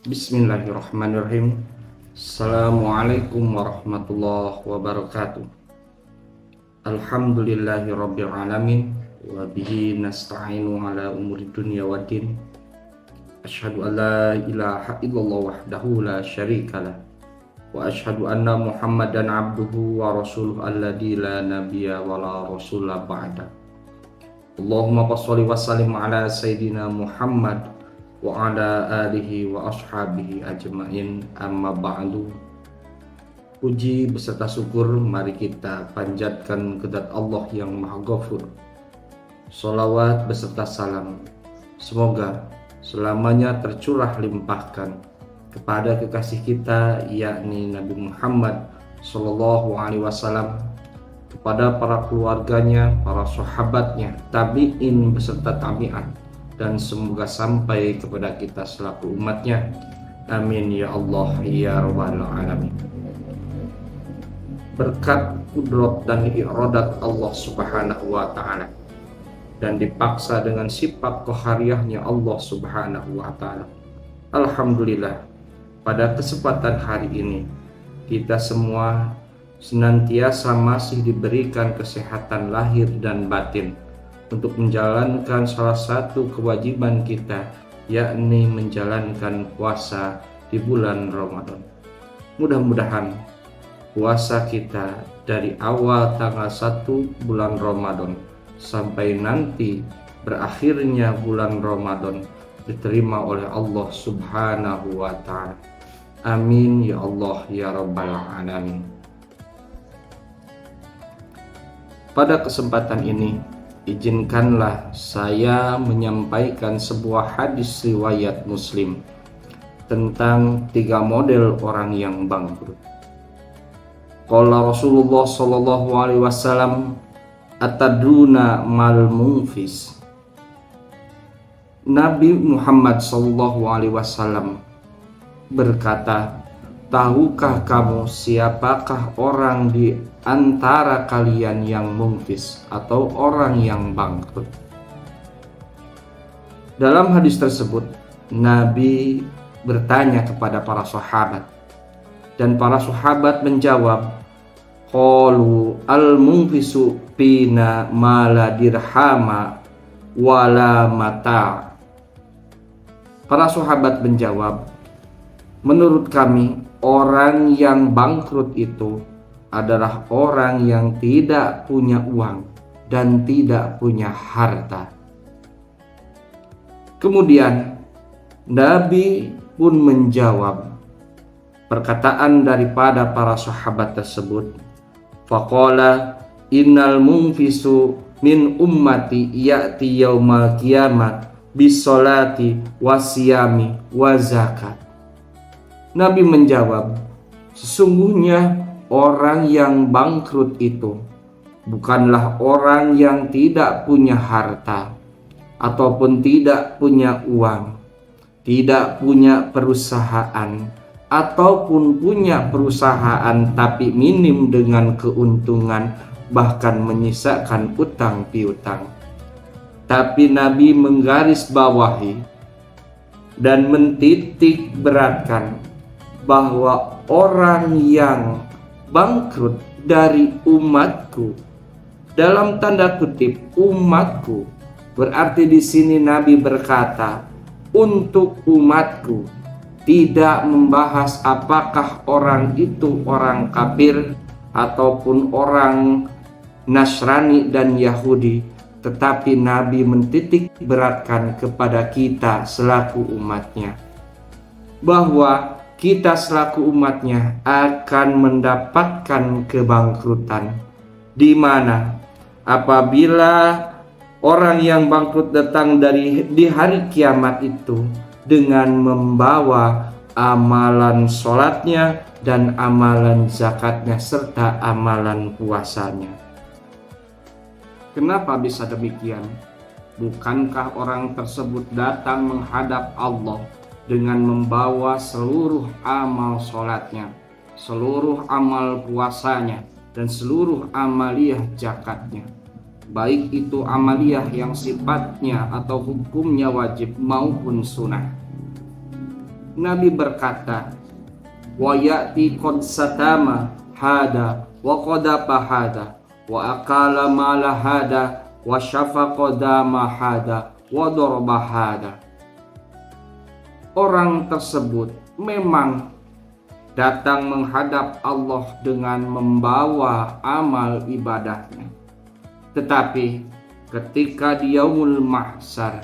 Bismillahirrahmanirrahim. Assalamualaikum warahmatullahi wabarakatuh. Alhamdulillahirabbil alamin wa bihi nasta'inu ala umuri dunya waddin. Asyhadu an la ilaha illallah wahdahu la syarikalah wa asyhadu anna Muhammadan abduhu wa rasuluhu alladzi la nabiyya wa la rasula ba'da. Allahumma shalli wa sallim ala sayyidina Muhammad wa ala alihi wa ashabihi ajma'in, amma ba'du. Puji beserta syukur mari kita panjatkan kepada Allah yang Maha Ghafur. Sholawat beserta salam semoga selamanya tercurah limpahkan kepada kekasih kita, yakni Nabi Muhammad Sallallahu Alaihi Wasallam, kepada para keluarganya, para sahabatnya, tabi'in beserta tabi'at, dan semoga sampai kepada kita selaku umatnya. Amin ya Allah ya Rabbal Alamin. Berkat kudrat dan iradat Allah Subhanahu wa Ta'ala, dan dipaksa dengan sifat qahariyahnya Allah Subhanahu wa Ta'ala, alhamdulillah pada kesempatan hari ini kita semua senantiasa masih diberikan kesehatan lahir dan batin untuk menjalankan salah satu kewajiban kita, yakni menjalankan puasa di bulan Ramadan. Mudah-mudahan puasa kita dari awal tanggal 1 bulan Ramadan sampai nanti berakhirnya bulan Ramadan diterima oleh Allah Subhanahu wa Ta'ala. Amin ya Allah ya Rabbal Alamin. Pada kesempatan ini izinkanlah saya menyampaikan sebuah hadis riwayat Muslim tentang 3 model orang yang bangkrut. Qala Rasulullah sallallahu alaihi wasallam, atadruna mal munfis. Nabi Muhammad sallallahu alaihi wasallam berkata, tahukah kamu siapakah orang di antara kalian yang mungfis atau orang yang bangkrut? Dalam hadis tersebut Nabi bertanya kepada para sahabat, dan para sahabat menjawab, qalu al-mungfisu pina mala dirhama wala mata. Para sahabat menjawab, menurut kami orang yang bangkrut itu adalah orang yang tidak punya uang dan tidak punya harta. Kemudian Nabi pun menjawab perkataan daripada para sahabat tersebut, faqala innal munfisu min ummati ya'ti yaumal kiamat bisolati wasiyami wa zakat. Nabi menjawab, sesungguhnya orang yang bangkrut itu bukanlah orang yang tidak punya harta ataupun tidak punya uang, tidak punya perusahaan, ataupun punya perusahaan tapi minim dengan keuntungan, bahkan menyisakan utang piutang. Tapi Nabi menggarisbawahi dan mentitik beratkan bahwa orang yang bangkrut dari umatku, dalam tanda kutip umatku, berarti di sini Nabi berkata untuk umatku, tidak membahas apakah orang itu orang kafir ataupun orang Nasrani dan Yahudi, tetapi Nabi mentitik beratkan kepada kita selaku umatnya, bahwa kita selaku umatnya akan mendapatkan kebangkrutan, di mana apabila orang yang bangkrut datang di hari kiamat itu dengan membawa amalan sholatnya dan amalan zakatnya serta amalan puasanya. Kenapa bisa demikian? Bukankah orang tersebut datang menghadap Allah dengan membawa seluruh amal sholatnya, seluruh amal puasanya, dan seluruh amaliyah zakatnya, baik itu amaliyah yang sifatnya atau hukumnya wajib maupun sunnah. Nabi berkata, wa ya'ti qad satama hada wa qadafa hada wa akala mala hada wa syafaqa dama hada wa daraba hada. Orang tersebut memang datang menghadap Allah dengan membawa amal ibadahnya. Tetapi ketika di yaumul mahsyar,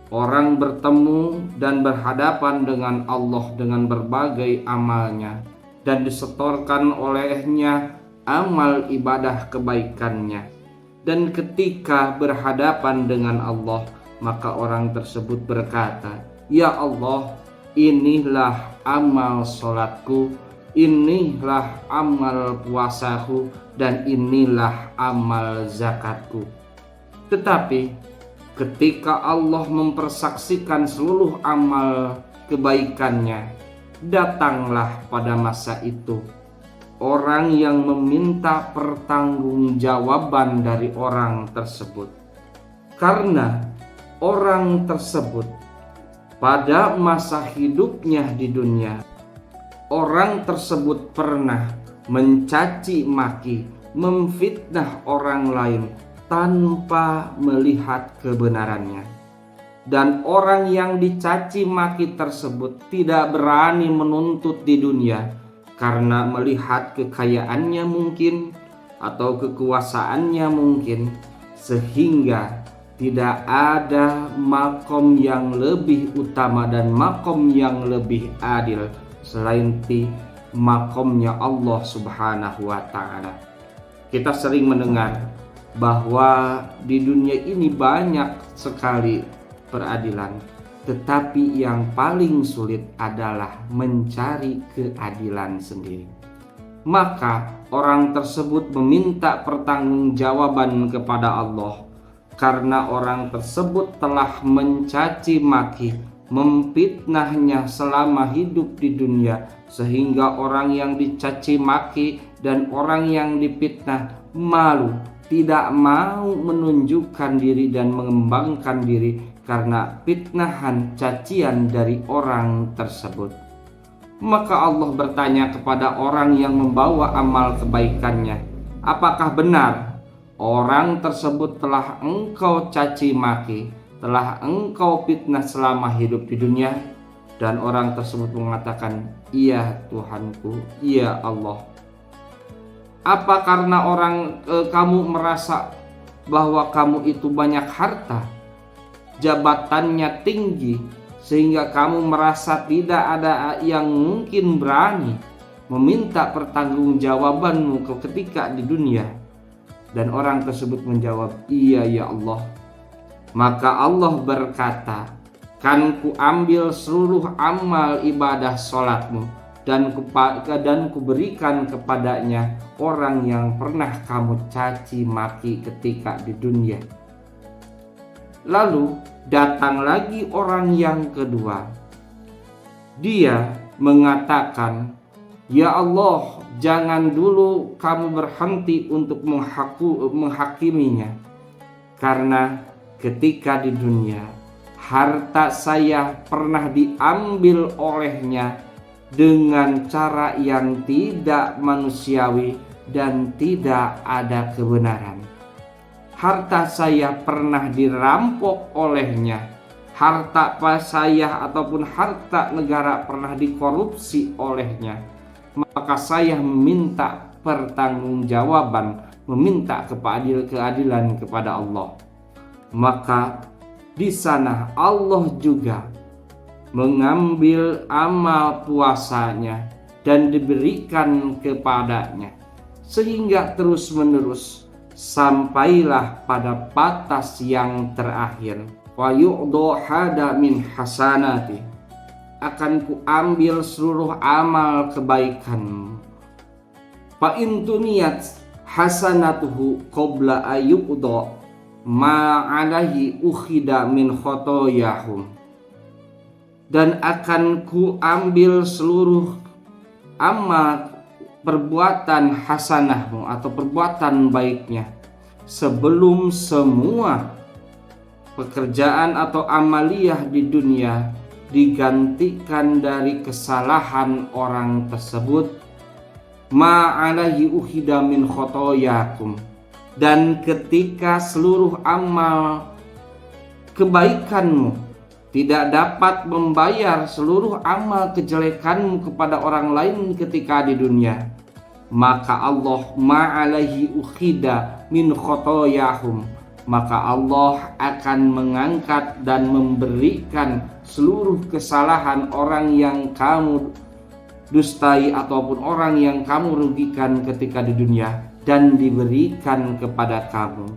orang bertemu dan berhadapan dengan Allah dengan berbagai amalnya, dan disetorkan olehnya amal ibadah kebaikannya. Dan ketika berhadapan dengan Allah, maka orang tersebut berkata, ya Allah, inilah amal sholatku, inilah amal puasaku, dan inilah amal zakatku. Tetapi ketika Allah mempersaksikan seluruh amal kebaikannya, datanglah pada masa itu orang yang meminta pertanggungjawaban dari orang tersebut. Karena orang tersebut pada masa hidupnya di dunia, orang tersebut pernah mencaci maki, memfitnah orang lain tanpa melihat kebenarannya. Dan orang yang dicaci maki tersebut tidak berani menuntut di dunia karena melihat kekayaannya mungkin atau kekuasaannya mungkin, sehingga tidak ada makom yang lebih utama dan makom yang lebih adil selain makomnya Allah Subhanahu wa Ta'ala. Kita sering mendengar bahwa di dunia ini banyak sekali peradilan, tetapi yang paling sulit adalah mencari keadilan sendiri. Maka orang tersebut meminta pertanggungjawaban kepada Allah karena orang tersebut telah mencaci maki, memfitnahnya selama hidup di dunia, sehingga orang yang dicaci maki dan orang yang difitnah malu, tidak mau menunjukkan diri dan mengembangkan diri karena fitnahan cacian dari orang tersebut. Maka Allah bertanya kepada orang yang membawa amal kebaikannya, apakah benar orang tersebut telah engkau caci maki, telah engkau fitnah selama hidup di dunia? Dan orang tersebut mengatakan, iya Tuhanku, iya Allah. Apa karena kamu merasa bahwa kamu itu banyak harta, jabatannya tinggi, sehingga kamu merasa tidak ada yang mungkin berani meminta pertanggungjawabanmu ketika di dunia? Dan orang tersebut menjawab, iya ya Allah. Maka Allah berkata, kan ku ambil seluruh amal ibadah sholatmu dan kuberikan kepadanya orang yang pernah kamu caci maki ketika di dunia. Lalu datang lagi orang yang kedua. Dia mengatakan, ya Allah, jangan dulu kamu berhenti untuk menghakiminya, karena ketika di dunia harta saya pernah diambil olehnya dengan cara yang tidak manusiawi dan tidak ada kebenaran. Harta saya pernah dirampok olehnya, harta saya ataupun harta negara pernah dikorupsi olehnya. Maka saya meminta pertanggungjawaban, meminta keadilan kepada Allah. Maka di sana Allah juga mengambil amal puasanya dan diberikan kepadanya, sehingga terus menerus sampailah pada batas yang terakhir. Wa yu'dha hada min hasanati, akan kuambil seluruh amal kebaikanmu. Fa in tuniyat hasanatuhu qabla ayyuqda ma alaihi ukhida min khotoyahum, dan akan kuambil seluruh amal perbuatan hasanahmu atau perbuatan baiknya sebelum semua pekerjaan atau amaliyah di dunia digantikan dari kesalahan orang tersebut ma'alaihi ukhida min khotoyakum, dan ketika seluruh amal kebaikanmu tidak dapat membayar seluruh amal kejelekanmu kepada orang lain ketika di dunia, maka Allah ma'alaihi ukhida min khotoyahum, maka Allah akan mengangkat dan memberikan seluruh kesalahan orang yang kamu dustai ataupun orang yang kamu rugikan ketika di dunia dan diberikan kepada kamu.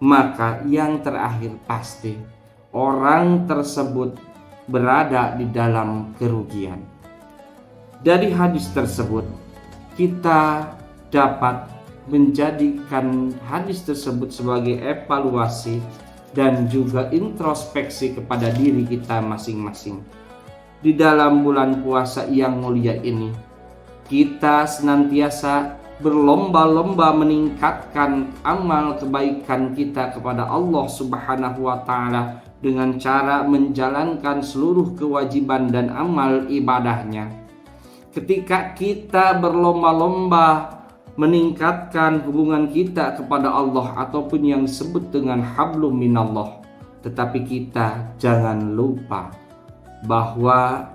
Maka yang terakhir pasti orang tersebut berada di dalam kerugian. Dari hadis tersebut kita dapat menjadikan hadis tersebut sebagai evaluasi dan juga introspeksi kepada diri kita masing-masing. Di dalam bulan puasa yang mulia ini, kita senantiasa berlomba-lomba meningkatkan amal kebaikan kita kepada Allah Subhanahu wa Ta'ala dengan cara menjalankan seluruh kewajiban dan amal ibadahnya. Ketika kita berlomba-lomba meningkatkan hubungan kita kepada Allah ataupun yang disebut dengan hablum minallah, tetapi kita jangan lupa bahwa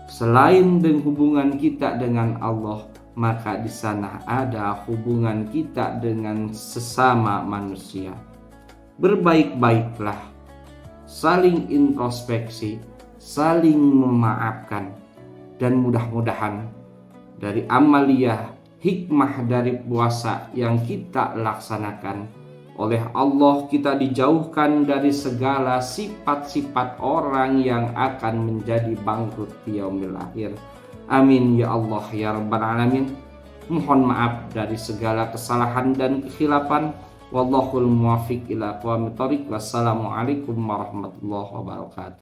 selain dengan hubungan kita dengan Allah, maka di sana ada hubungan kita dengan sesama manusia. Berbaik-baiklah, saling introspeksi, saling memaafkan, dan mudah-mudahan dari amaliyah hikmah dari puasa yang kita laksanakan, oleh Allah kita dijauhkan dari segala sifat-sifat orang yang akan menjadi bangkrut di yaumil akhir. Amin ya Allah ya Rabbal Alamin. Mohon maaf dari segala kesalahan dan kekhilafan. Wallahul muwaffiq ila aqwamit thoriq. Wassalamualaikum warahmatullahi wabarakatuh.